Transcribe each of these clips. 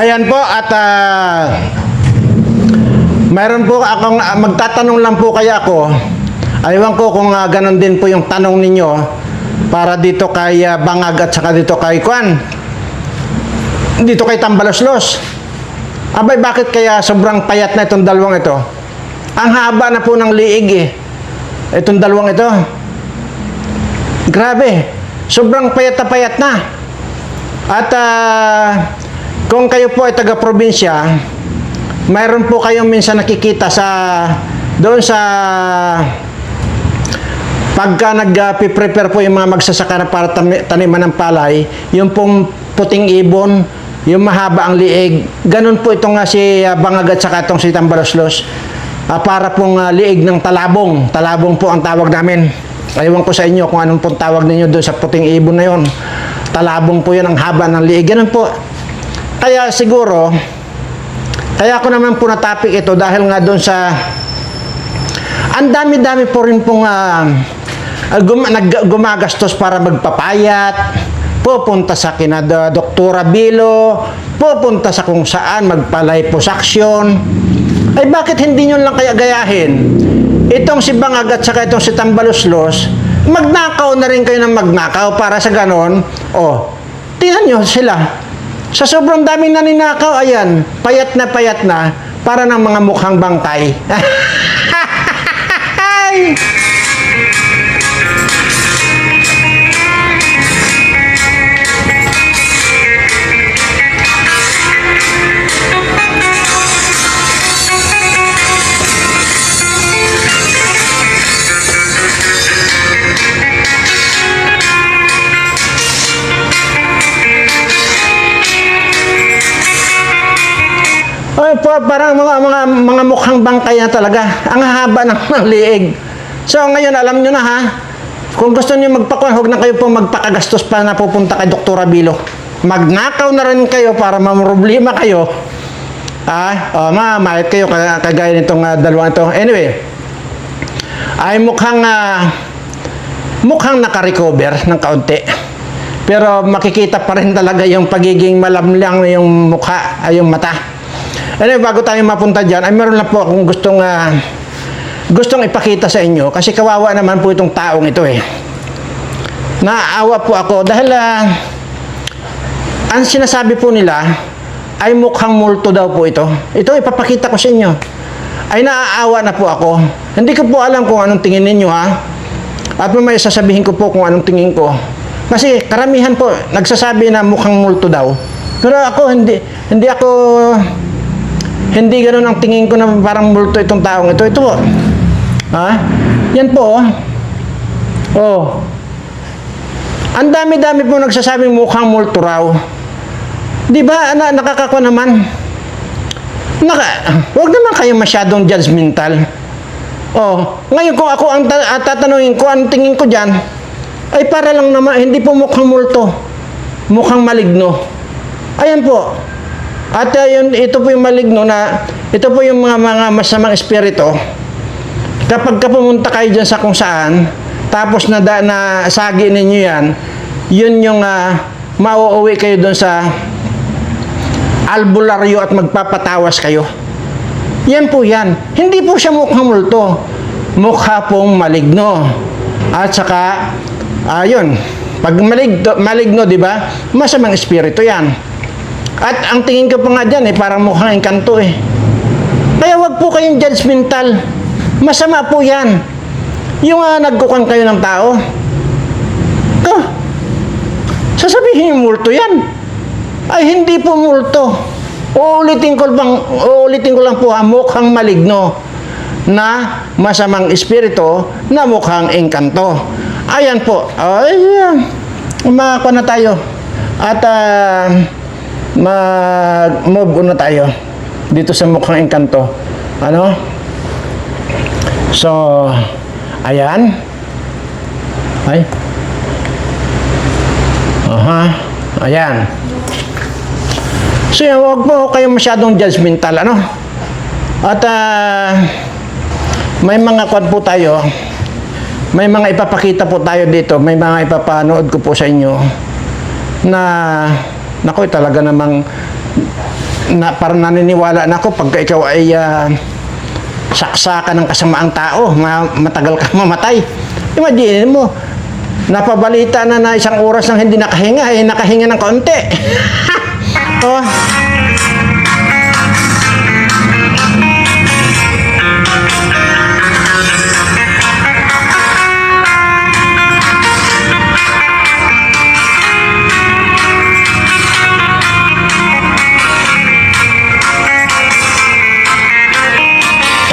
Ayan po at mayroon po akong magtatanong lang po kaya ako. Aywan ko kung ganon din po yung tanong ninyo para dito kay Bangag at saka dito kay Kwan. Dito kay Tambaloslos. Abay, bakit kaya sobrang payat na itong dalawang ito? Ang haba na po ng liig eh. Itong dalawang ito. Grabe. Sobrang payat na payat na. At kung kayo po ay taga-probinsya, mayroon po kayong minsan nakikita doon sa pagka nag-prepare po yung mga magsasaka para taniman ng palay, yung pong puting ibon, yung mahaba ang liig, ganun po itong si Bangag at saka itong si Tambaloslos. Para pong liig ng talabong. Talabong po ang tawag namin. Ayawan ko sa inyo kung anong pong tawag ninyo doon sa puting ibon na yon. Talabong po yan, ang haba ng liig. Ganun po. Kaya siguro, kaya ako naman po na-topic ito dahil nga doon sa ang dami-dami po rin pong gumagastos para magpapayat, pupunta sa kina Doktora Bilo, pupunta sa kung saan magpa-liposuction. Ay bakit hindi nyo lang kaya gayahin? Itong si Bangag at saka itong si Tambaloslos, magnakaw na rin kayo ng magnakaw para sa ganon. Tingnan nyo sila. Sa sobrang daming naninakaw, ayan, payat na, para ng mga mukhang bangkay. Parang mga mukhang bangkay na talaga. Ang haba ng liig. So ngayon alam nyo na ha. Kung gusto niyo magpakuan, huwag na kayo po magpakagastos pa na pupunta kay Doktora Bilo. Magnakaw na rin kayo para mamroblema kayo. Mahit kayo kagaya nitong dalawang ito. Anyway, ay mukhang nakarecover ng kaunti. Pero makikita pa rin talaga yung pagiging malamlang yung mukha, ay yung mata. Anyway, bago tayo mapunta dyan, ay meron lang po akong gustong ipakita sa inyo kasi kawawa naman po itong taong ito eh. Naaawa po ako dahil ang sinasabi po nila ay mukhang multo daw po ito. Ito ipapakita ko sa inyo. Ay naaawa na po ako. Hindi ko po alam kung anong tingin ninyo ha. At mamaya sasabihin ko po kung anong tingin ko. Kasi karamihan po nagsasabi na mukhang multo daw. Pero ako hindi ganoon ang tingin ko na parang multo itong taong ito. Ito po. Yan po. Ang dami-dami po nagsasabing mukhang multo raw. Di ba? Nakakakwa naman. Huwag naman kayo masyadong judgmental. Ngayon kung ako ang tatanungin ko, ang tingin ko dyan, ay para lang naman, hindi po mukhang multo. Mukhang maligno. Ayan po. At ito po yung maligno na, ito po yung mga masamang espiritu. Kapag pumunta kayo dyan sa kung saan, tapos na sagi ninyo yan, yun yung mauuwi kayo doon sa albularyo at magpapatawas kayo. Yan po yan. Hindi po siya mukhang multo. Mukha pong maligno. At saka, yun, pag maligno, di ba? Masamang espiritu yan. At ang tingin ko pa nga dyan, parang mukhang engkanto eh. Kaya wag po kayong judgmental. Masama po yan. Yung nagkukan kayo ng tao. Sasabihin yung multo yan. Ay hindi po multo. Uulitin ko lang po mukhang maligno na masamang espiritu na mukhang engkanto. Ayan po. Makakuha na tayo. At mag-move na tayo dito sa mukhang engkanto. So, ayan. Ayan. So, huwag po kayong masyadong judgmental, At, may mga kwan po tayo. May mga ipapakita po tayo dito. May mga ipapanood ko po sa inyo na naku, talaga namang parang naniniwala na ako pagka ikaw ay saksakan ng kasamaang tao, matagal ka mamatay. Imagine mo, napabalita na isang oras nang hindi nakahinga, nakahinga ng kaunti. Oh.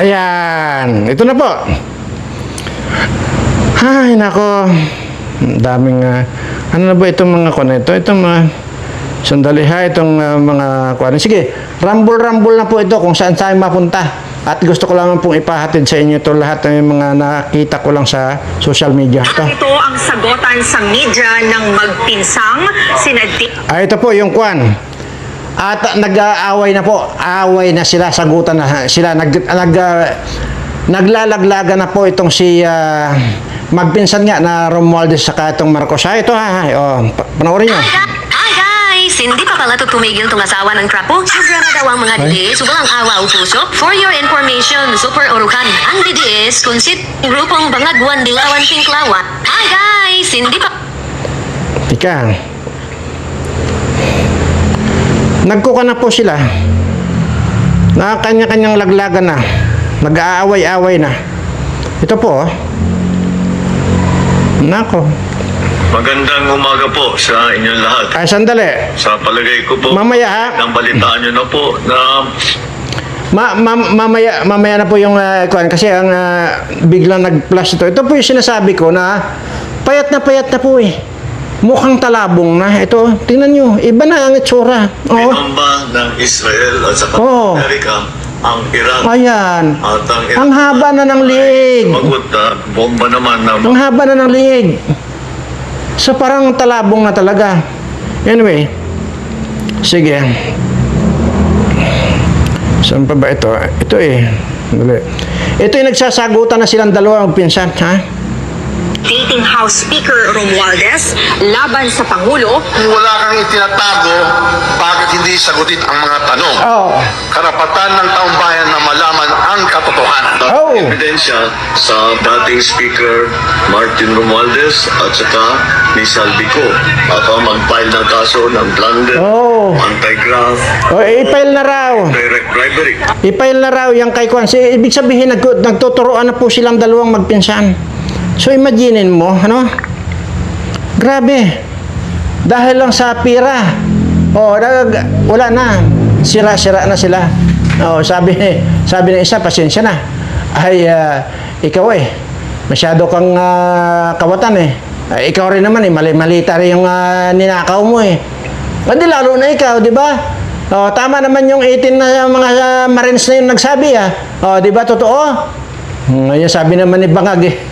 Ayan, ito na po. Ay, nako. Daming, ano na ba itong mga kuwan ito? Itong mga, sandali ha, itong mga kuwan. Sige, rumble na po ito kung saan tayo mapunta. At gusto ko lang pong ipahatid sa inyo ito lahat ng mga nakita ko lang sa social media. Ito ang sagutan sa media ng magpinsang sinadti. Ito po yung kuwan. At nag-aaway na po. Away na sila, sagutan na sila. Naglalaglaga na po itong si magpinsan nga na Romualdez saka itong Marcos. Ito panoorin nyo. Hi guys! Hindi pa pala tumigil tong asawa ng trapo. Sobra na daw ang mga DDS. Walang awa o puso. For your information, super urukan. Ang DDS, konsit, grupong Bangagwan, Dilawan, Pinklawa. Hi guys! Hindi pa... Ika. Nagkuka na po sila. Kanya-kanyang laglagan na. Nag-aaway-aaway na. Ito po. Nako. Magandang umaga po sa inyong lahat. Ay, sandali. Sa palagay ko po, Mamaya ha. nang balitaan nyo na po na Mamaya na po yung kuwan kasi ang biglang nag-flash ito. Ito po yung sinasabi ko na payat na po eh. Mukhang talabong na. Ito, tingnan nyo. Iba na ang itsura. pinamba ng Israel at sa Amerika ang Iran. Ayan. At ang Iran Ang haba na ng liig. Magot na bomba naman na Ang haba na ng liig. So parang talabong na talaga. Anyway. Sige. Saan pa ba ito? Ito eh. Ito yung nagsasagutan na silang dalawa magpinsan. Ha? Dating House Speaker Romualdez laban sa Pangulo. Kung wala kang itinatago, bakit hindi sagutin ang mga tanong? Karapatan ng taong bayan na malaman ang katotohanan. ebidensya sa dating Speaker Martin Romualdez at saka ni Saldico. Baka mag-file ng kaso ng plunder, anti-graft, I-file na raw. direct bribery. I-file na raw yung kay Kwan. Ibig sabihin, nagtuturoan na po silang dalawang magpinsan. So, imaginin mo, ano? Grabe. Dahil lang sa pira. Wala na. Sira-sira na sila. Sabi ng isa, pasensya na. Ay, ikaw masyado kang kawatan ikaw rin naman mali-malita rin yung ninakaw mo Hindi lalo na ikaw, di ba? Tama naman yung 18 na mga Marines na yung nagsabi di ba, totoo? Ngayon sabi naman ni Bangag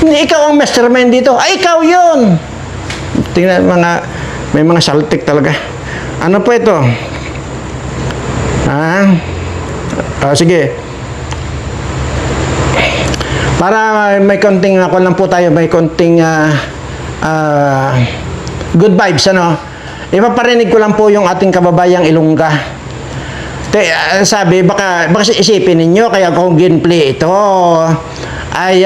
hindi ikaw ang mastermind dito. Ay, ikaw yun! Tingnan, may mga saltik talaga. Ano po ito? Sige. Para may konting, ako lang po tayo, may konting good vibes, ano? Ipaparinig ko lang po yung ating kababayang Ilongga. Sabi, baka isipin ninyo, kaya kung ginplay ito, ay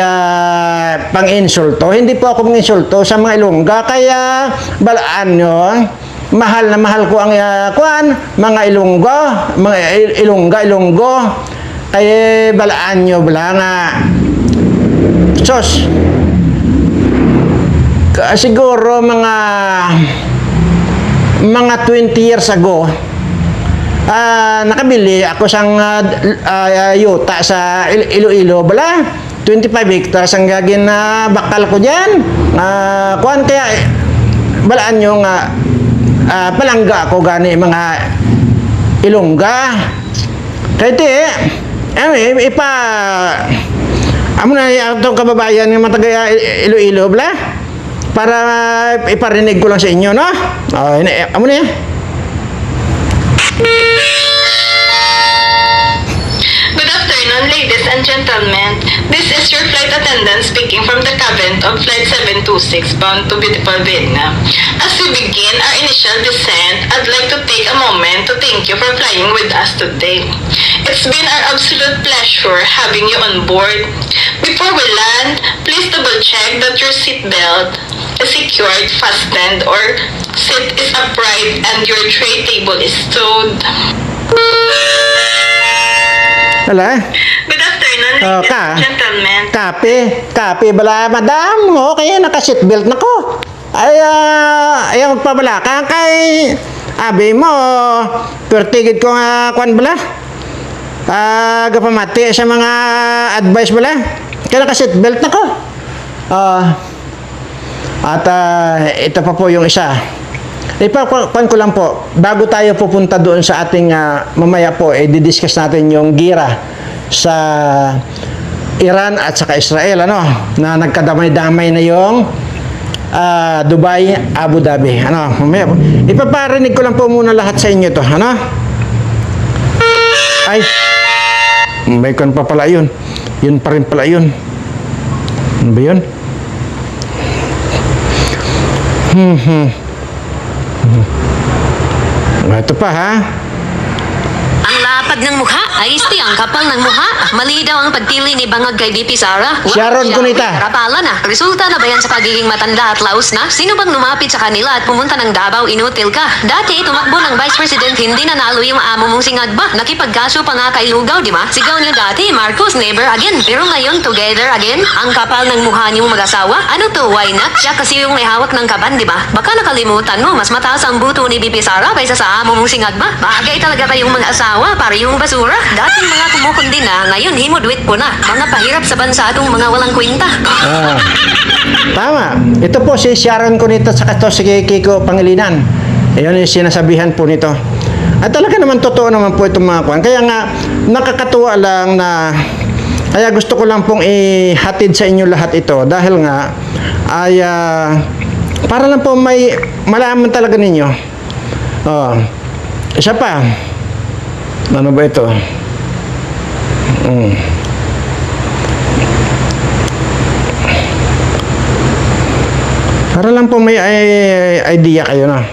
pang-insulto. Hindi po ako pang-insulto sa mga Ilongga, kaya balaan nyo, mahal na mahal ko ang mga Ilonggo, kaya balaan nyo, nga. Sos, siguro mga 20 years ago, nakabili ako sang yuta sa Iloilo, 25 hectares ang gagin na bakal ko dyan. Kaya balaan nyo nga palangga ako gani mga Ilongga. Kaya amo na itong kababayan ng matagaya Iloilo, para iparinig ko lang sa inyo, no? Amo na yan. Good afternoon, ladies and gentlemen. This is your flight attendant speaking from the cabin of Flight 726 bound to beautiful Vienna. As we begin our initial descent, I'd like to take a moment to thank you for flying with us today. It's been our absolute pleasure having you on board. Before we land, please double check that your seatbelt is secured, fastened, or seat is upright and your tray table is stowed. Wala? Good afternoon, Oh, ladies ka. and gentlemen. Kape bala, madam. Okay, naka-seatbelt na ko. Ay, ayaw magpabala ka kay abi mo. Pertigid ko nga kwan bala. Gapamati sa mga advice bala. Kaya naka-seatbelt na ko. Ito pa po yung isa. Ipakuan ko lang po, bago tayo pupunta doon sa ating mamaya po, didiscuss natin yung gira sa Iran at saka Israel, ano, na nagkadamay-damay na yung Dubai, Abu Dhabi. Ano, mamaya po. Ipaparinig ko lang po muna lahat sa inyo to, ano? Ay, may kon pa pala yun. Yun pa rin pala yun. Ano ba yun? Ito pa ha. Ang lapad ng mukha, ay isti ang kapal ng mukha. Mali daw ang pagpili ni Bangag kay VP Sara. Sharon Cunita. Rapala na. Resulta na ba yan sa pagiging matanda at laos na? Sino bang lumapit sa kanila at pumunta ng Davao, inutil ka? Dati, tumakbo ng Vice President, hindi nanalo yung amo mong singagba. Nakipagkaso pa nga kay Lugaw, di ba? Sigaw niyo dati, Marcos, never again. Pero ngayon, together again. Ang kapal ng mukha niyong mag-asawa. Ano to, why not? Siya kasi yung may hawak ng kaban, di ba? Baka nakalimutan mo, mas mataas ang buto ni VP Sara kaysa sa amo mong singagba. Bagay talaga kayong mag-asawa, para yung basura. Dating mga kumukundi na, ngayon himodwit po na. Mga pahirap sa bansa atong mga walang kwenta. Tama. Ito po si Sharon Cunita sa ito si Kiko Pangilinan. Ayun yung sinasabihan po nito. At talaga naman totoo naman po itong mga kwan. Kaya nga nakakatuwa lang na kaya gusto ko lang pong ihatid sa inyo lahat ito dahil nga ay para lang po may malaman talaga ninyo. Isa pa. Ano ba ito? Para lang po may idea kayo na.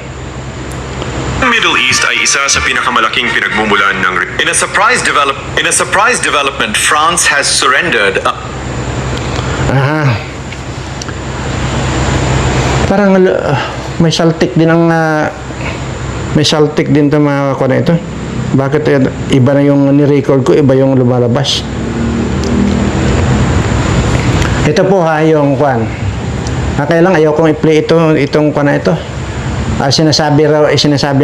Ang Middle East ay isa sa pinakamalaking pinagmumulan ng In a surprise development, France has surrendered. Parang may saltik din ang may saltik din 'tong mga kuno ito. Bakit iba na yung ni-record ko, iba yung lumalabas. Ito po ha, yung kwan. Kaya lang ayaw kong i-play itong kwan na ito. Sinasabi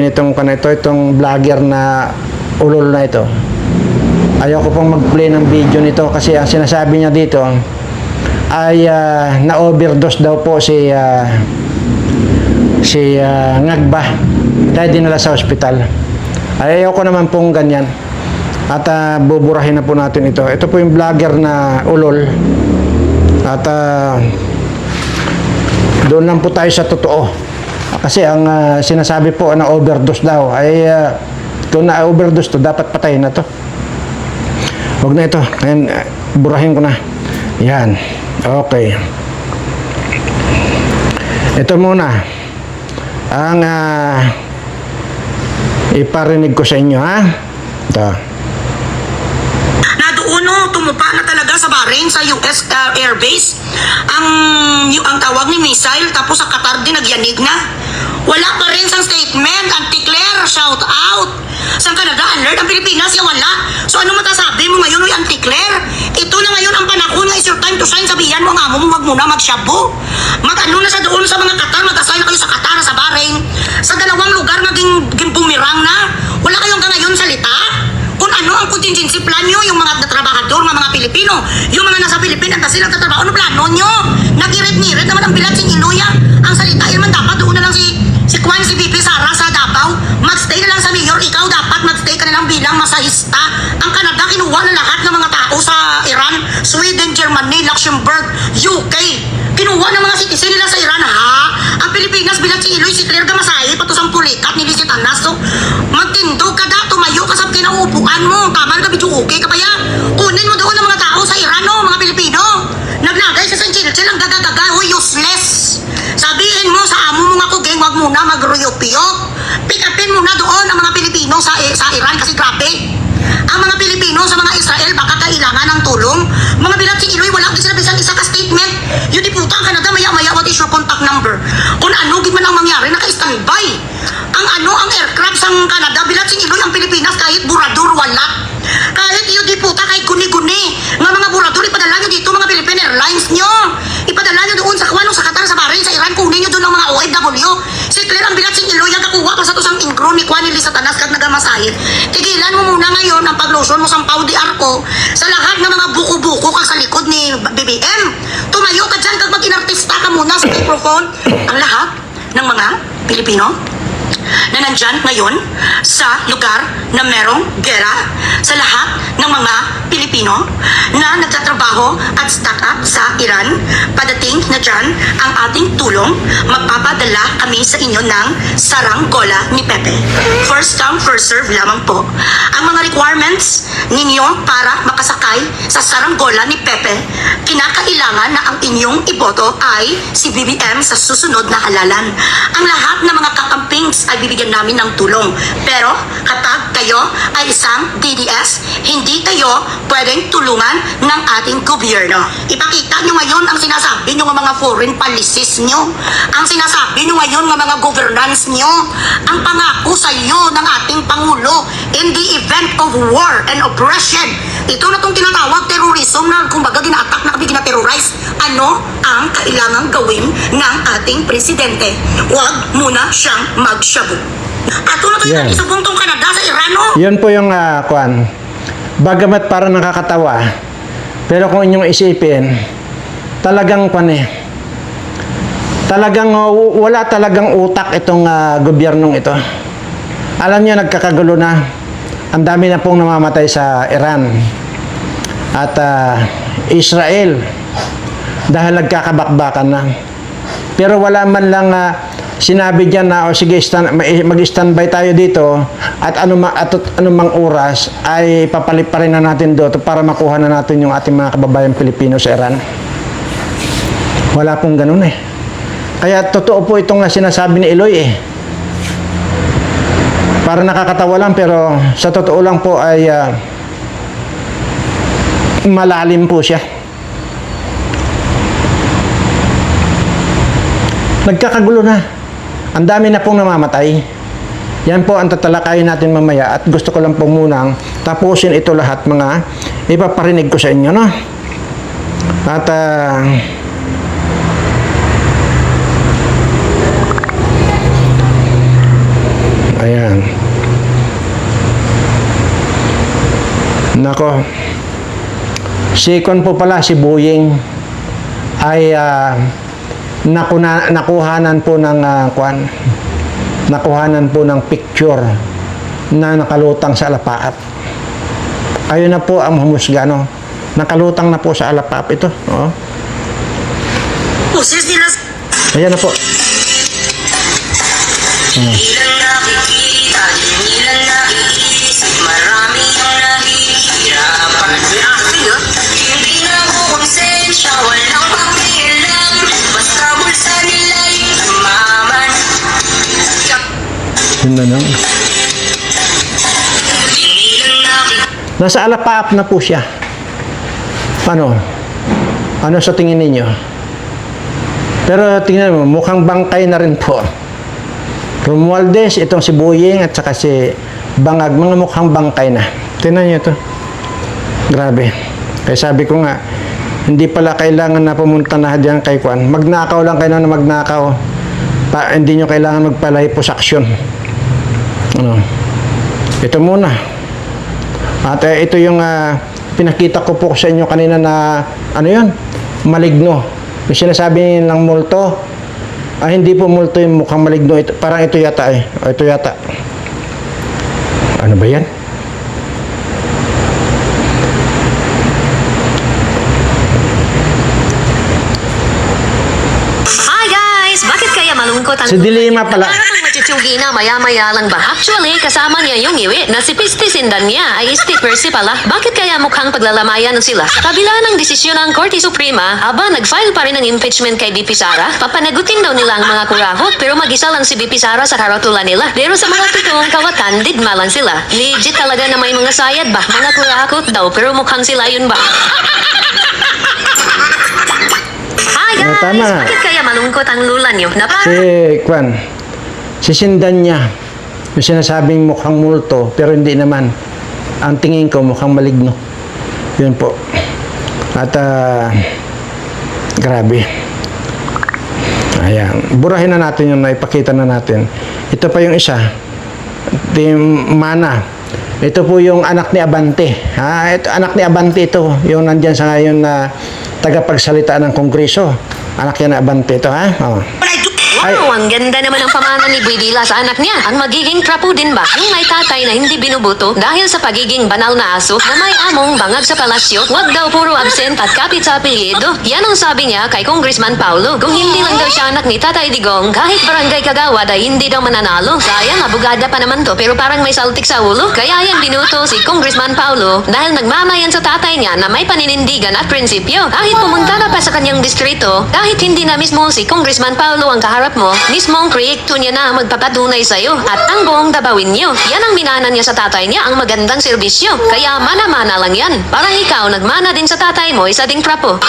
nitong kwan na ito, itong vlogger na ulol na ito. Ayaw ko pong mag-play ng video nito kasi ang sinasabi niya dito ay na-overdose daw po si Ngagba. Kaya dinala sa ospital. Ayaw ko naman pong ganyan. At buburahin na po natin ito. Ito po yung vlogger na ulol. At doon lang po tayo sa totoo. Kasi ang sinasabi po na overdose daw ay kung na-overdose to, dapat patayin na to. Huwag na ito. Ayan, burahin ko na. Yan. Okay. Ito muna. Ang iparinig ko sa inyo, ha? Ito. Naduuno, tumupa na talaga sa Bahrain, sa US Air Base. Ang tawag ni missile, tapos sa Qatar din nagyanig na. Wala pa rin sang statement. Anti-Claire, shout out. Sa Canada, alert. Ang Pilipinas, yung wala. So ano matasabi mo ngayon, uy, Anti-Claire? Ito na ngayon ang panahon nga, is your time to shine. Sabihan mo ang amo mo, wag muna magshabu. Mag-ano na sa doon sa mga Qatar, mag-assign na kayo sa Qatar, sa Bahrain. Sa dalawang lugar, naging bumirang na. Wala kayong ngayon salita. Kung ano ang contingency plan nyo, yung mga trabahador, mga Pilipino, yung mga nasa Pilipinas, na silang tatrabaho, ano plano nyo? Nagirit-ngirit naman ang bilat sing Iloya. Ang salita, yun man dapat, doon na lang si Kwan, si VP Sara sa Davao. Mag-stay na lang sa mayor, ikaw dapat mag-stay ka na lang bilang masahista. Ang Canada, kinuha na lahat ng mga tao sa Iran, Sweden, Germany, Luxembourg, UK. Kinuha ng mga citizen nila sa Iran, ha? Ang Pilipinas, bilang si Iloy, si Claire Gamasahe, pato sa Pulikat, nilisit Anas. So, magtindog ka da, tumayo ka sa kinauupuan mo. Tama na ka, video okay ka pa yan. Kunin mo doon ang mga tao sa Iran, no? Mga Pilipino. muna magruyupiyok. Pick upin muna doon ang mga Pilipino sa Iran kasi grabe. Ang mga Pilipino sa mga Israel baka kailangan ng tulong. Mga bilatsing Iloy, wala din sila bisan isa ka statement. Yun di puta ang Canada, maya-maya, what is your contact number? Kung ano, gid man ang mangyari, naka-standby. Ang aircraft sa Canada, bilatsing Iloy, ang Pilipinas, kahit burador, wala. Kahit yun di puta, kahit guni-guni. Nga mga burador, ipadala nyo dito, mga Philippine Airlines nyo. Ipadala nyo doon sa Kwanong, sa Qatar, sa Bahrain, sa Iran, kunin nyo doon ang mga OFW. Si Claire, ang bilatsing Iloy, ang kakuha pa sa to sang ingro ni Kwan, ni Satanas, kat nagamasahit. Tigilan mo muna ngayon ang paglotion mo sa Pau di Arco sa lahat ng mga buko-buko kag sa likod ni BBM. Tumayo ka dyan kag mag-inartista ka muna sa microphone. Ang lahat ng mga Pilipino na nandyan ngayon sa lugar na merong gera, sa lahat ng mga Pilipino na nagtatrabaho at stuck up sa Iran, padating na dyan ang ating tulong, magpapadala kami sa inyo ng saranggola ni Pepe. First come, first serve lamang po. Ang mga requirements ninyo para makasakay sa saranggola ni Pepe, kinakailangan na ang inyong iboto ay si BBM sa susunod na halalan. Ang lahat ng mga kakampings ay bibigyan namin ng tulong. Pero kapag kayo ay isang DDS, hindi kayo pwedeng tulungan ng ating gobyerno. Ipakita nyo ngayon ang sinasabi nyo ng mga foreign policies nyo. Ang sinasabi nyo ngayon ng mga governance nyo. Ang pangako sa iyo ng ating Pangulo in the event of war and oppression. Ito na itong tinatawag terrorism na kumbaga gina-attack na kami gina-terrorize. Ano ang kailangang gawin ng ating presidente? Huwag muna siyang magshabu. Ato na kayo Yan. sa buntong Canada sa Iran, no? Yun po yung kwan. Bagamat parang nakakatawa, pero kung inyong isipin, talagang kwan eh. Talagang wala talagang utak itong gobyernong ito. Alam niyo, nagkakagulo na. Ang dami na pong namamatay sa Iran at Israel dahil nagkakabakbakan na. Pero wala man lang sinabi diyan na sige mag-standby tayo dito at anumang oras ay papalit pa rin na natin doon para makuha na natin yung ating mga kababayan Pilipino sa Iran. Wala pong ganun eh. Kaya totoo po itong sinasabi ni Iloy eh. Para nakakatawa lang pero sa totoo lang po ay malalim po siya. Nagkakagulo na. Ang dami na pong namamatay. Yan po ang tatalakayin natin mamaya at gusto ko lang po munang tapusin ito lahat mga ipaparinig ko sa inyo, no? At ayan. Nako. Second po pala si Boying ay nakuhanan po ng nakuhanan po ng picture na nakalutang sa alapaap. Ayun na po ang humusga, no? Nakalutang na po sa alapaap ito, oh. Pusis nila Ayan na po. nilang nakikita, nilang naiisip, marami ang nahihirapan. Hindi na ako konsensya, walang pakialam, basta bulsa nila'y umaman. Yun na lang. Nilang nakikita. Nasa alapaap na po siya. Ano? Ano sa tingin ninyo? Pero tingnan mo, mukhang bangkay na rin po. Romualdez, itong si Boying at saka si Bangag, mga mukhang bangkay na. Tingnan nyo ito. Grabe. Kaya sabi ko nga, hindi pala kailangan na pumunta na dyan kay Kwan. Magnakaw lang kayo na magnakaw. Hindi nyo kailangan magpalahiposaksyon. Ano? Ito muna. At ito yung pinakita ko po sa inyo kanina na ano yun? Maligno. Yung sinasabi ng multo, hindi po multo yung mukhang maligno. Ito, parang ito yata eh. O, ito yata. Ano ba yan? Hi guys! Bakit kaya malungkot malungkot ang... Si Dilima pala. Parang machuchugi na maya-maya lang ba? Actually, kasama niya yung iwi na si Pistisindan niya ay Percy pala. Bakit kaya mukhang paglalamayan sila? Sa kabila ng desisyon ng Korte Suprema, nag-file pa rin ng impeachment kay BP Sara. Papanagutin daw nila ang mga kurakot pero mag-isa lang si BP Sara sa karatula nila. Pero sa mga totoong kawatan, digma lang sila. Legit talaga na may mga sayad ba? Mga kurakot daw pero mukhang sila yun ba? Hi guys! Tama. Bakit kaya malungkot ang lula niyo? Na Si Sindan niya, yung sinasabing mukhang multo, pero hindi naman. Ang tingin ko mukhang maligno. Yun po. At, grabe. Ayan. Burahin na natin yung naipakita na natin. Ito pa yung isa. Team Mana. Ito po yung anak ni Abante. Ito, anak ni Abante ito. Yung nandyan sa ngayon na tagapagsalita ng Kongreso. Anak yan ni Abante ito, ha? Oh. Wow, ang ganda naman ang pamana ni Buidila sa anak niya. Ang magiging trapo din ba? Yung may tatay na hindi binubuto dahil sa pagiging banal na aso na may among bangag sa palasyo, wag daw puro absent at kapit sa apelyido. Yan ang sabi niya kay Congressman Paulo. Kung hindi lang daw siya anak ni Tatay Digong, kahit barangay kagawad ay hindi daw mananalo. Sayang, abogada pa naman to pero parang may saltik sa ulo. Kaya yan binuto si Congressman Paulo dahil nagmamayan sa tatay niya na may paninindigan at prinsipyo. Kahit pumunta na pa sa kanyang distrito, kahit hindi na mismo si Congressman Paulo ang kaharap mo, mismong proyekto niya na ang magpapatunay sa'yo at ang buong dabawin niyo. Yan ang minana niya sa tatay niya, ang magandang serbisyo. Kaya mana-mana lang yan. Parang ikaw, nagmana din sa tatay mo, isa ding prapo.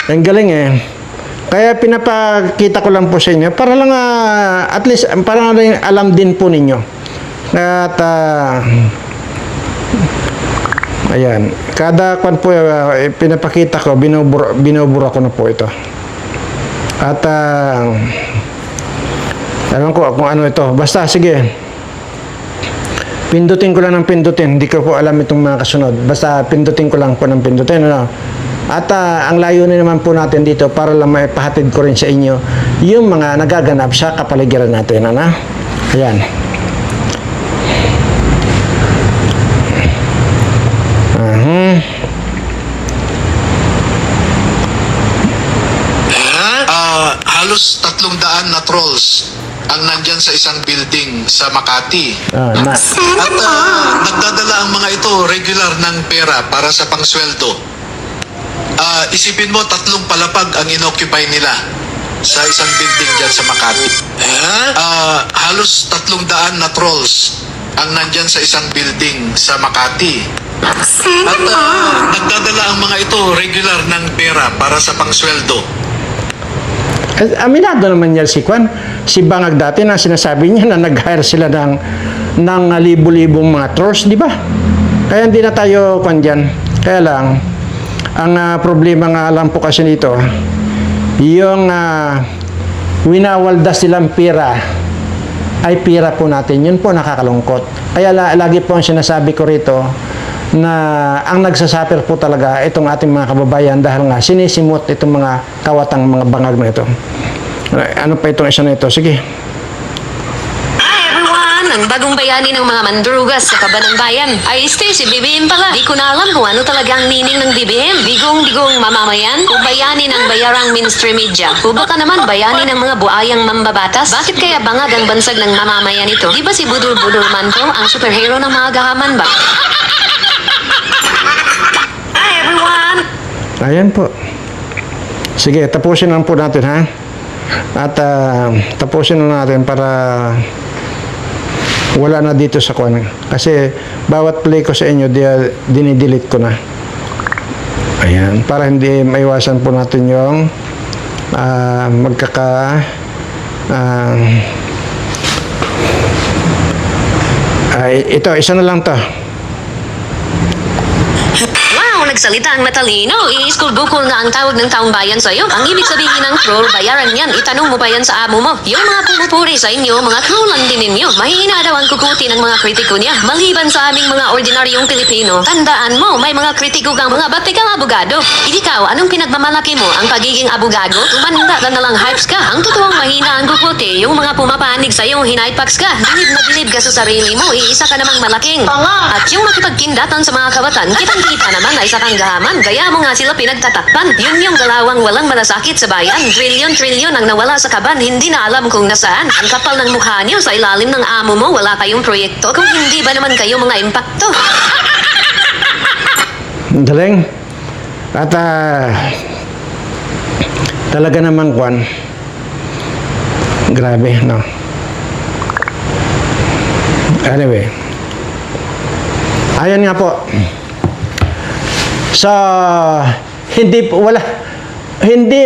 Ang galing eh. Kaya pinapakita ko lang po sa inyo para lang at least para lang alam din po ninyo. At ayan, kada kwan po pinapakita ko, binubura ko na po ito. At alam ko kung ano ito. Basta sige. Pindutin ko lang ng pindutin. Hindi ko po alam itong mga kasunod. Basta pindutin ko lang po ng pindutin. Ano? At ang layunin naman po natin dito para lang maipahatid ko rin sa inyo yung mga nagaganap sa kapaligiran natin. Ano? Ayan. Halos 300 na trolls ang nandyan sa isang building sa Makati. At nagdadala ang mga ito regular ng pera para sa pangsweldo. Isipin mo, 3 palapag ang inoccupy nila sa isang building dyan sa Makati. Halos 300 na trolls ang nandyan sa isang building sa Makati. At nagdadala ang mga ito regular ng pera para sa pangsweldo. Aminado naman niya si Kwan, si Bangag dati na sinasabi niya na nag-hire sila ng libo-libong mga trolls, di ba? Kaya hindi na tayo Kwan dyan. Kaya lang, ang problema nga lang po kasi nito, yung winawaldas silang pira, ay pira po natin. Yun po nakakalungkot. Kaya lagi po ang sinasabi ko rito, na ang nagsasuffer po talaga itong ating mga kababayan dahil nga sinisimot itong mga kawatang mga bangag na ito. Ano pa itong isa na ito? Sige. Hi everyone! Ang bagong bayani ng mga mandrugas sa Kabanang Bayan ay si BBM pala. Di ko na alam kung ano talaga ang meaning ng BBM. Bigong-bigong mamamayan o bayani ng bayarang mainstream media. O baka naman bayani ng mga buayang mambabatas. Bakit kaya bangag ang bansag ng mamamayan ito? Di ba si Budol-Budol man to ang superhero ng mga gahaman ba? Hi everyone! Ayan po. Sige, tapusin lang po natin ha. At tapusin na natin para wala na dito sa kwan. Kasi bawat play ko sa inyo, dinidelete ko na. Ayan. Para hindi maiwasan po natin yung ito, isa na lang to. Wow, nagsalita ang matalino. I-school bukol na ang tawag ng taong bayan sa'yo. Ang ibig sabihin ng troll, bayaran yan. Itanong mo pa yan sa amo mo. Yung mga pumupuri sa inyo, mga troll lang din ninyo. Mahina daw ang kukuti ng mga kritiko niya. Maliban sa aming mga ordinaryong Pilipino, tandaan mo, may mga kritiko kang mga batikang abogado. Ikaw, anong pinagmamalaki mo? Ang pagiging abogado? Tumanda ka na lang hypes ka. Ang totoong mahina ang kukuti, yung mga pumapanig sa'yo, hinaypax ka. Bilib na bilib ka sa sarili mo, iisa ka namang malaking. At yung makipagkindatan sa mga kawatan, kitang-kita naman ay sa tanggahaman. Kaya mo nga sila pinagtatakpan. Yun yung galawang walang malasakit sa bayan. Trilyon-trilyon ang nawala sa kaban. Hindi na alam kung nasaan. Ang kapal ng mukha niyo sa ilalim ng amo mo. Wala kayong proyekto. Kung hindi ba naman kayo mga impacto? Ang galing. At talaga namang kwan. Grabe, no? Anyway. Ayun nga po. So, hindi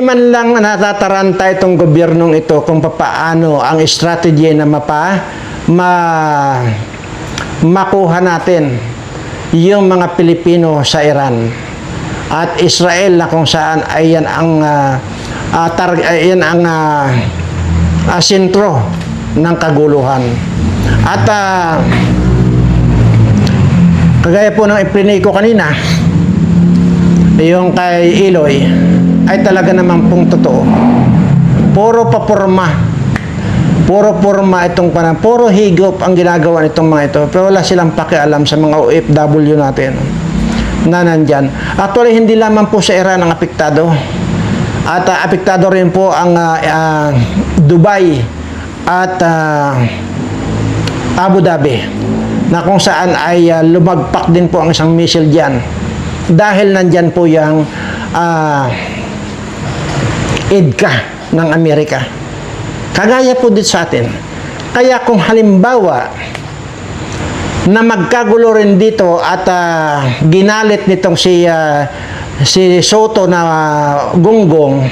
man lang natataranta itong gobyernong ito kung paano ang strategy na makuha natin yung mga Pilipino sa Iran at Israel na kung saan ay yan ang sentro ng kaguluhan. At kagaya po ng iplinay ko kanina, yung kay Iloy ay talaga naman pong totoo. Puro forma itong panang, puro higop ang ginagawa nitong mga ito. Pero wala silang pakialam sa mga OFW natin na nandyan. Actually, hindi lamang po sa Iran ang apektado. At apektado rin po ang Dubai at Abu Dhabi, na kung saan ay lumagpak din po ang isang missile dyan. Dahil nandyan po yung EDCA ng Amerika. Kagaya po dito sa atin. Kaya kung halimbawa na magkagulo rin dito at ginalit nitong si Soto na gunggong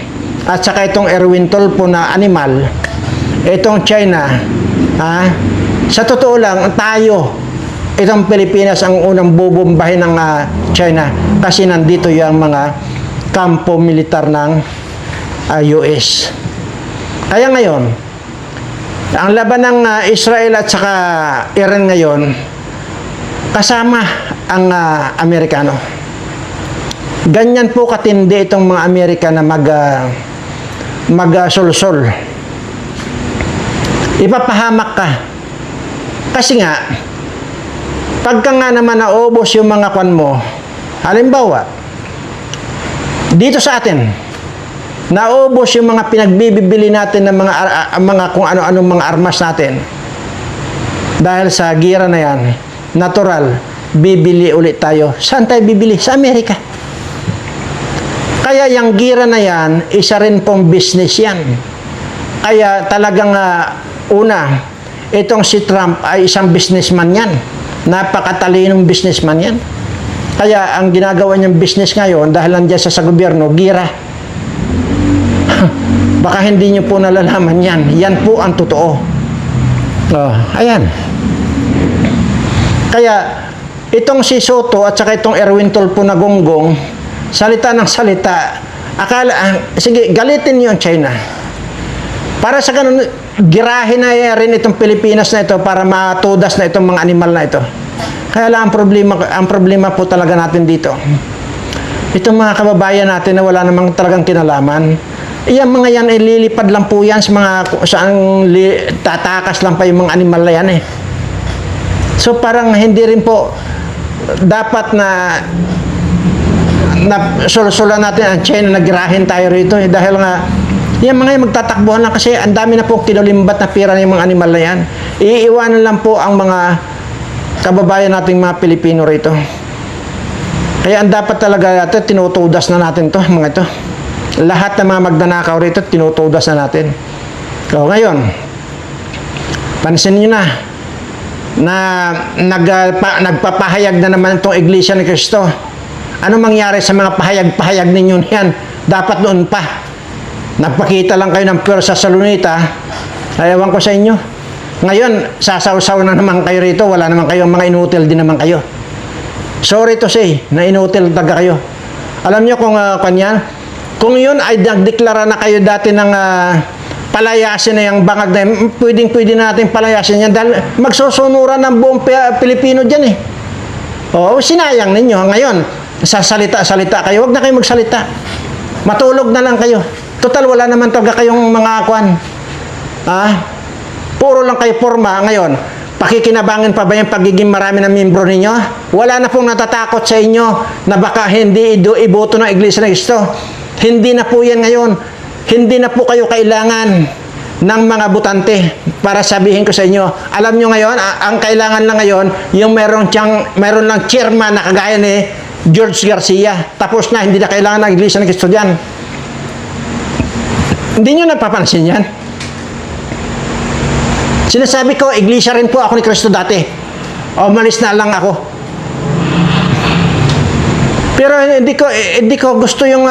at saka itong Erwin Tulfo na animal, itong China, sa totoo lang, tayo, itong Pilipinas ang unang bubombahin ng China kasi nandito yung mga kampo militar ng US. Kaya ngayon, ang laban ng Israel at saka Iran ngayon, kasama ang Amerikano. Ganyan po katindi itong mga Amerika na mag-solsol. Ipapahamak ka. Kasi nga, pagka nga naman naubos yung mga kwan mo, halimbawa, dito sa atin, naubos yung mga pinagbibili natin ng mga kung ano-anong mga armas natin. Dahil sa gira na yan, natural, bibili ulit tayo. Saan tayo bibili? Sa Amerika. Kaya yung gira na yan, isa rin pong business yan. Kaya talagang una, itong si Trump ay isang businessman yan. Napakatalinong businessman yan. Kaya ang ginagawa niyang business ngayon, dahil nandiyan sa gobyerno, gira. Baka hindi niyo po nalalaman yan. Yan po ang totoo. Ayan. Kaya, itong si Soto at saka itong Erwin Tulfo na gonggong, salita ng salita, sige, galitin niyo ang China. Para sa ganun, girahin na rin itong Pilipinas na ito para matudas na itong mga animal na ito. Kaya lang ang problema po talaga natin dito. Itong mga kababayan natin na wala namang talagang kinalaman, yan mga yan ay lilipad lang po yan sa mga tatakas lang pa yung mga animal na yan eh. So parang hindi rin po dapat na solusulan natin ang China, nagirahin tayo rito eh, dahil nga yan mga yung magtatakbuhan lang kasi ang dami na po kinulimbat na pira ng mga animal na yan. Iiwanan lang po ang mga kababayan nating mga Pilipino rito. Kaya ang dapat talaga ito, tinutudas na natin to mga ito. Lahat ng mga magnanakaw rito, tinutudas na natin. So ngayon, pansin nyo na nagpapahayag na naman itong Iglesia ni Cristo. Ano mangyari sa mga pahayag-pahayag ninyo yan? Dapat noon pa. Nagpakita lang kayo ng pwersa sa lunita. Ewan ko sa inyo. Ngayon, sasaw-saw na naman kayo rito. Wala naman kayong mga inutil din naman kayo. Sorry to say, na inutil taga kayo. Alam nyo kung yun ay nagdeklara na kayo dati ng palayasin na yung bangag na yun, pwedeng natin palayasin yan dahil magsusunuran ng buong Pilipino dyan eh. Oo, sinayang ninyo. Ngayon, sasalita kayo. Huwag na kayo magsalita. Matulog na lang kayo. Total, wala naman talaga kayong mga kwan. Puro lang kayo forma. Ngayon, Pakikinabangan pa ba yung pagiging marami ng membro ninyo? Wala na pong natatakot sa inyo na baka hindi iboto ng Iglesia ng Cristo. Hindi na po yan ngayon. Hindi na po kayo kailangan ng mga butante para sabihin ko sa inyo. Alam nyo ngayon, ang kailangan lang ngayon, yung meron lang chairman na kagaya ni George Garcia. Tapos na, hindi na kailangan ng Iglesia ng Cristo dyan. Hindi nyo napapansin yan? Sinasabi ko, iglesia rin po ako ni Cristo dati. O, malis na lang ako. Pero hindi ko gusto yung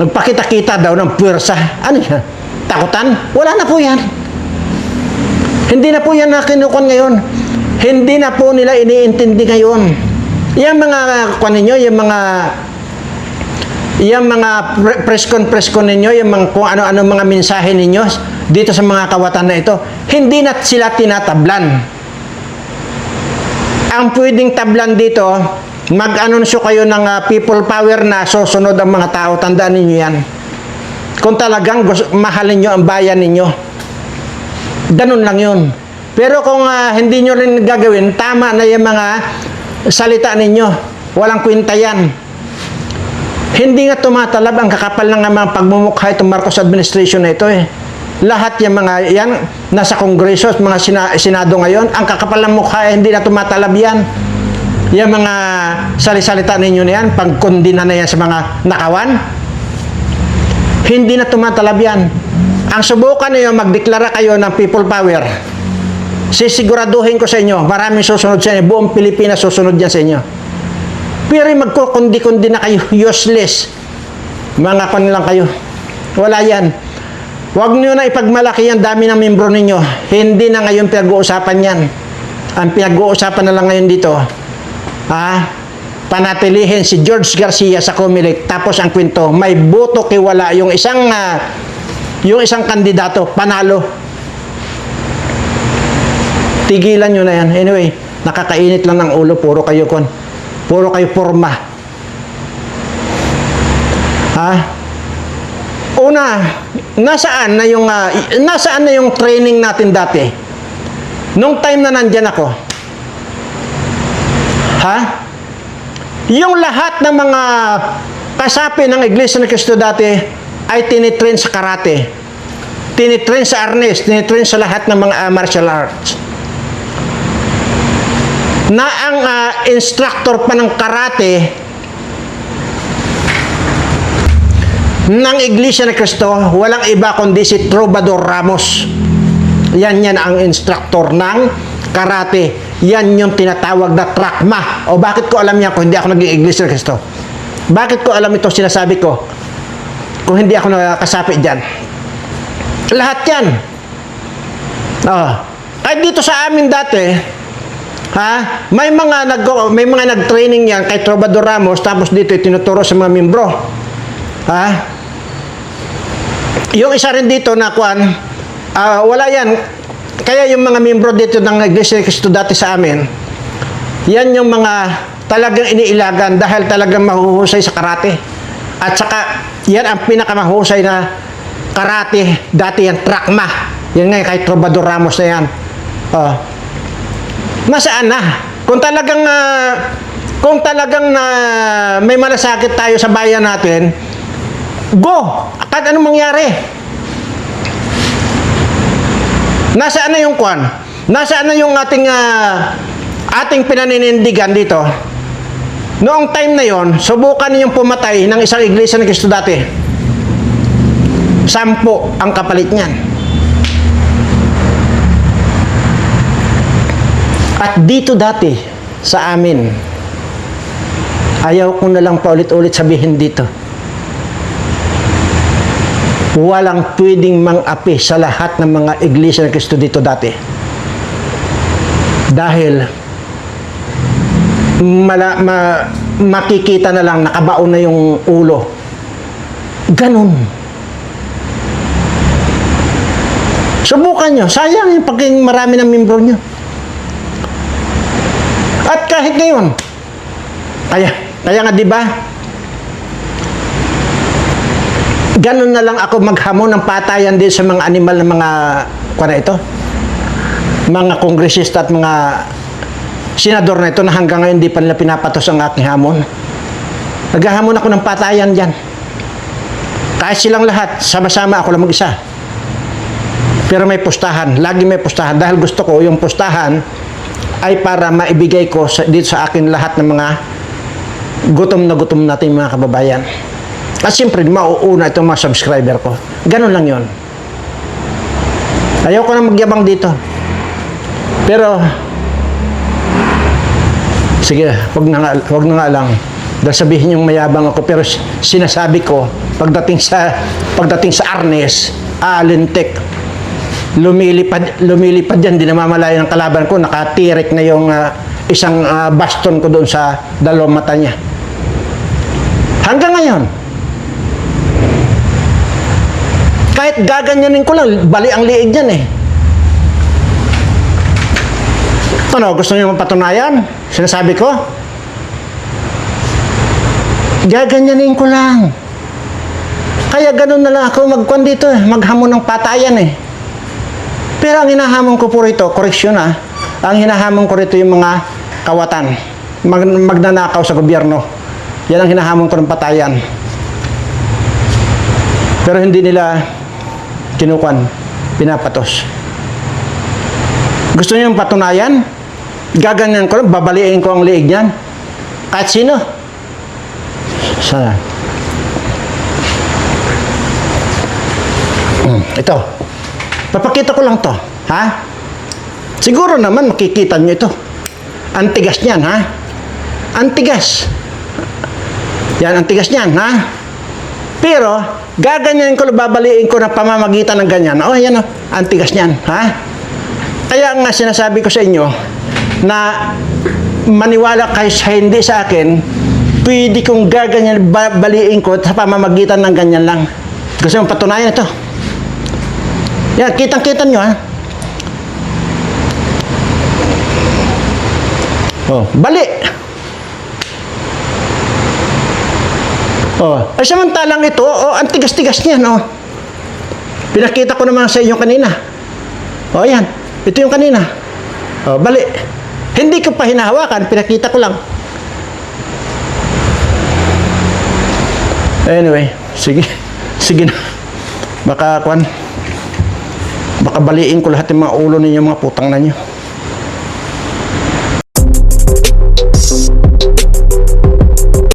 nagpakita-kita daw ng puwersa. Ano yan? Takutan? Wala na po yan. Hindi na po yan na kinukon ngayon. Hindi na po nila iniintindi ngayon. Yung mga kwan ninyo, yung mga press con ninyo, yung mga, kung ano-ano mga mensahe ninyo dito sa mga kawatan na ito, hindi na sila tinatablan. Ang pwedeng tablan dito, mag-anunsyo kayo ng people power na susunod ang mga tao. Tandaan ninyo yan. Kung talagang mahalin nyo ang bayan ninyo. Ganun lang yun. Pero kung hindi nyo rin gagawin, tama na yung mga salita ninyo. Walang kwenta yan. Hindi nga tumatalab ang kakapal ng mga pagmumukha itong Marcos administration na ito eh. Lahat yung mga yan, nasa kongreso at mga senado ngayon, ang kakapal ng mukha hindi na tumatalab yan. Yung mga salisalita ninyo na yan, pagkondina na yan sa mga nakawan, hindi na tumatalab yan. Ang subukan niyo, magdeklara kayo ng people power. Sisiguraduhin ko sa inyo, maraming susunod sa inyo, buong Pilipinas susunod yan sa inyo. Pero magkukundi-kundi na kayo, useless. Mga kon lang kayo. Wala yan. Huwag nyo na ipagmalaki ang dami ng membro ninyo. Hindi na ngayon pinag-uusapan yan. Ang pinag-uusapan na lang ngayon dito, panatilihin si George Garcia sa Comelec. Tapos ang kwento, may boto kiwala yung isang kandidato, panalo. Tigilan nyo na yan. Anyway, nakakainit lang ng ulo, puro kayo forma. Una, nasaan na yung training natin dati? Nung time na nandyan ako. Yung lahat ng mga kasapi ng Iglesia ng Cristo dati ay tinitrain sa karate. Tinitrain sa arnes, tinitrain sa lahat ng mga martial arts. Na ang instructor pa ng karate ng Iglesia ng Cristo, walang iba kundi si Trovador Ramos. Yan ang instructor ng karate. Yan yung tinatawag na trakma. O bakit ko alam yan kung hindi ako naging Iglesia ng Cristo? Bakit ko alam ito sinasabi ko kung hindi ako nakakasapi dyan? Lahat yan. Kahit dito sa amin dati, may mga nag-training yan kay Trovador Ramos, tapos dito tinuturo sa mga membro. Yung isa rin dito na wala yan. Kaya yung mga membro dito ng Iglesia ng Cristo dati sa amin, yan yung mga talagang iniilagan dahil talagang mahuhusay sa karate. At saka, yan ang pinakamahusay na karate dati yan, trakma. Yan nga kay Trovador Ramos na yan. Nasaan na? Kung talagang may malasakit tayo sa bayan natin, go! Kahit anong mangyari. Nasaan na yung kwan? Nasaan na yung ating pinaninindigan dito? Noong time na yon, subukan ninyong pumatay ng isang Iglesia ng Cristo dati. 10 ang kapalit niyan. At dito dati, sa amin, ayaw ko na lang paulit-ulit sabihin dito, walang pwedeng mang-api sa lahat ng mga Iglesia ng Cristo dito dati. Dahil makikita na lang, nakabaon na yung ulo. Ganun. Subukan nyo. Sayang yung pagiging marami ng membro nyo. At kahit ngayon, kaya nga diba, ganun na lang ako maghamon ng patayan din sa mga animal na mga ito. mga kongresista at mga senador na ito na hanggang ngayon hindi pa nila pinapatos ang aking hamon. Naghahamon ako ng patayan dyan. Kahit silang lahat, sama-sama ako lang mag-isa. Pero may pustahan, lagi may pustahan. Dahil gusto ko yung pustahan ay para maibigay ko dito sa akin lahat ng mga gutom na gutom natin mga kababayan. At siyempre, mauuna itong mga subscriber ko. Ganun lang yon. Ayaw ko na magyabang dito. Pero, sige, wag na nga lang. Dahil sabihin yung mayabang ako, pero sinasabi ko, pagdating sa arnes, lintik, lumilipad yan, di namamalaya ng kalaban ko, nakatirik na yung isang baston ko doon sa dalawang mata niya. Hanggang ngayon, kahit gaganyanin ko lang, bali ang liig yan eh. Ano, gusto niyo mapatunayan? Sinasabi ko? Gaganyanin ko lang. Kaya ganun na lang ako magkwan dito eh, maghamon ng patayan eh. Pero ang hinahamon ko po rito, koreksyon ang hinahamon ko rito yung mga kawatan, magnanakaw sa gobyerno. Yan ang hinahamon ko ng patayan. Pero hindi nila kinukwan, pinapatos. Gusto niyo yung patunayan? Gaganyan ko lang, babaliin ko ang liig niyan. Kahit sino. Sana. Ito. Papakita ko lang to. Ha? Siguro naman makikita nyo ito. Antigas niyan, ha? Antigas. Yan, antigas niyan, ha? Pero, gaganyan ko, babaliin ko na pamamagitan ng ganyan. Oh, yan o. Antigas niyan, ha? Kaya nga sinasabi ko sa inyo na maniwala kayo sa hindi sa akin, pwede kong gaganyan, baliin ko sa pamamagitan ng ganyan lang. Gusto mong patunayan ito? Yan, kitang-kita nyo, ha? Oh, bali. Oh, ay samantalang ito, oh, ang tigas-tigas niyan, oh. Pinakita ko naman sa inyo kanina. Oh, yan. Ito yung kanina. Oh, bali. Hindi ko pa hinahawakan, pinakita ko lang. Anyway, sige. Sige na. Baka baliin ko lahat ng mga ulo ninyo, mga putang na nyo.